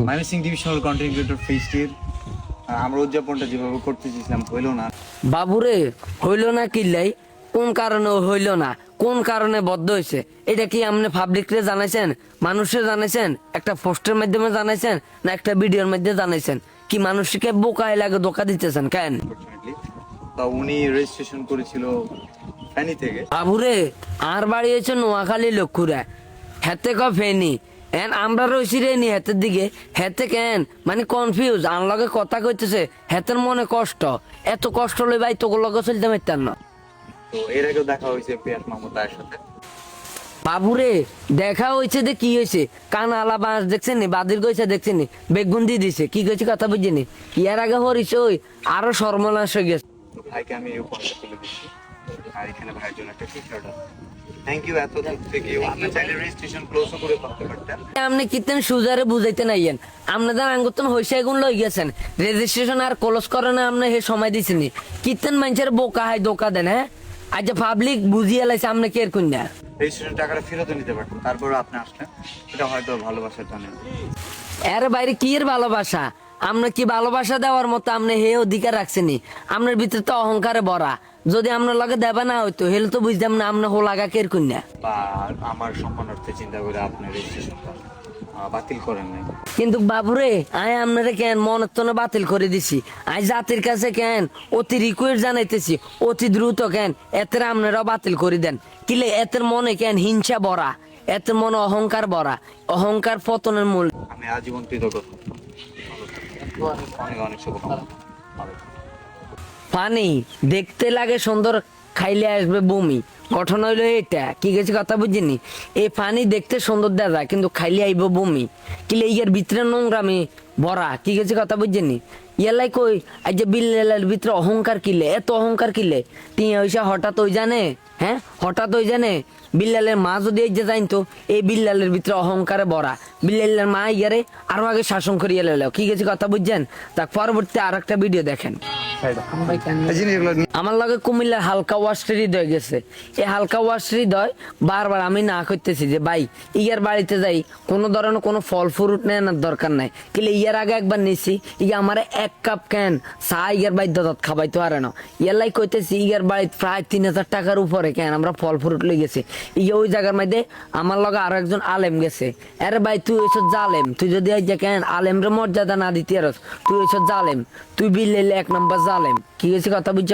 মাইনাসিং divisional content creator ফেস্টির আমরা উদযাপনটা যেভাবে করতে চেয়েছিলাম হইলো না। বাবুরে হইল না কিল্লাই, কোন কারণে হইল না, কোন কারণে বদ্ধ হয়েছে, এটা কি আপনি পাবলিকরে জানাইছেন, মানুষে জানাইছেন, একটা পোস্টের মাধ্যমে জানাইছেন, না একটা ভিডিওর মধ্যে জানাইছেন? কি মানুষকে বোকায় লাগে ধোকা দিতেছেন কেন? আনফরচুনেটলি তা উনি রেজিস্ট্রেশন করেছিল ফ্যানি থেকে। বাবুরে আর বাড়ি হয়েছে নোয়াখালী লক্ষুরা, হেতে ক ফেনি এন আমরা রয়েছি রে নি হেতের দিকে, হেতে কেন মানে কনফিউজ আনলগে কথা কইতেছে, হেতের মনে কষ্ট, এত কষ্ট লই ভাই তোকে লগে চলতে পারতেন না। তো এর আগেও দেখা হয়েছে পিয়াস মাহমুদ তার সাথে। বাবুরে দেখা হয়েছে যে কি হয়েছে, কান আলা বাঁশ দেখছেন নি, বাদির গইছে দেখছেন নি, বেগুন দিয়ে দিছে, কি কইছে কথা বুঝিনি, ইয়ার আগে হরিস ওই আরো সর্বনাশ হয়ে গেছে। তো ভাইকে আমি এই উপহারটা তুলে দিচ্ছি, আর এখানে ভাইয়ের জন্য একটা টি শার্ট আছে। Thank you. এত দূর থেকে আপনি চাইলে রেজিস্ট্রেশন ক্লোজও করে ফেলতে পারতেন। আপনি কিতেন সুজারে বুঝাইতে নাইয়েন, আপনাদের আঙ্গুতন হইসা এগুন লই গেছেন, রেজিস্ট্রেশন আর ক্লোজ করে না আপনি হে সময় দিছেনি, কিতেন মানুষের বোকা হয় ধোকা দেন। হ্যাঁ আজ পাবলিক বুঝিয়ে লাইছে আপনি কের কন্যা, রেজিস্ট্রেশন টাকাটা ফেরত নিতে পারতেন, তারপরে আপনি আসলেন, এটা হয়তো ভালোবাসার টানে। এর বাইরে কি এর ভালোবাসা, আপনি কি ভালোবাসা দেওয়ার মতো আপনি হে অধিকার রাখছেনি? আপনার ভিতরে তো অহংকারে ভরা, যদি আপনার লগে দেবা না হইতো হেলে তো বুঝতাম না আপনি হোলাগা কের কন্যা। বা আমার সম্মানার্থে চিন্তা করে আপনি রেজিস্ট্রেশনটা বাতিল করেন নাই। কিন্তু বাবুরে আয় আপনারে কেন মনের তনে বাতিল করে দিছি, আজ জাতির কাছে কেন অতি রিকোয়েস্ট জানাইতেছি, অতি দ্রুত কেন এতের আপনারাও বাতিল করে দেন। কিলে এতের মনে কেন হিংসা ভরা, এতের মনে অহংকার ভরা, অহংকার পতনের মূল। আমি আজীবন কৃতজ্ঞ। অনেক অনেক শুভকামনা। ভালো থাকবেন। পানি দেখতে লাগে সুন্দর, খাইলে আসবে বমি, গঠন হইলো এটা, কি গেছে কথা বুঝিনি, এই পানি দেখতে সুন্দর দেখা যায় কিন্তু খাইলে আইব বমি, কিলে ইয়ার ভিতরে নোংরামি ভরা, কি গেছে কথা বুঝিনি। ইয়ালাই কই আজ যে বিল্লালের ভিতরে অহংকার কিলে, এত অহংকার কিলে, টিয়া হইসা হঠাৎ ওই জানে, হ্যাঁ হঠাৎ ওই জানে, বিল্লালের মা যদি এই যে জানতো এই বিল্লালের ভিতরে অহংকারে ভরা, বিল্লালের মা ইয়ারে আরো আগে শাসন করিয়ে লেলো, কি গেছে কথা বুঝছেন। তা পরবর্তী আর একটা ভিডিও দেখেন। আমার লগে কুমিল্লার হালকা ওয়াশ হৃদয় গেছে, এই হালকা ওয়াশ হৃদয় বারবার আমি না করতেছি যে ভাই ইয়ার বাড়িতে যাই, কোনো ধরনের কোনো ফল ফ্রুট নেওয়ার দরকার নাই, কিন্তু ইয়ার আগে একবার নিছি, ইয়া আমার এক কাপ ক্যান চা ইয়ার বাড়িতে দত খাবাইতে পারে না, ইয়ালাই কইতেছি ইয়ার বাড়িতে প্রায় 3000 টাকার উপরে কেন আমরা ফল ফ্রুট লই গেছি, ইয়া ওই জায়গার মধ্যে আমার লগে আরো একজন আলেম গেছে, আরে ভাই তুই ওইসব জালেম, তুই যদি এই যে কেন আলেমরে মর্যাদা না দিতে পারস, তুই ওইসব জালেম, তুই বিল্লাইলে 1 নম্বর জালেম, কি হয়েছে কথা বুঝছ।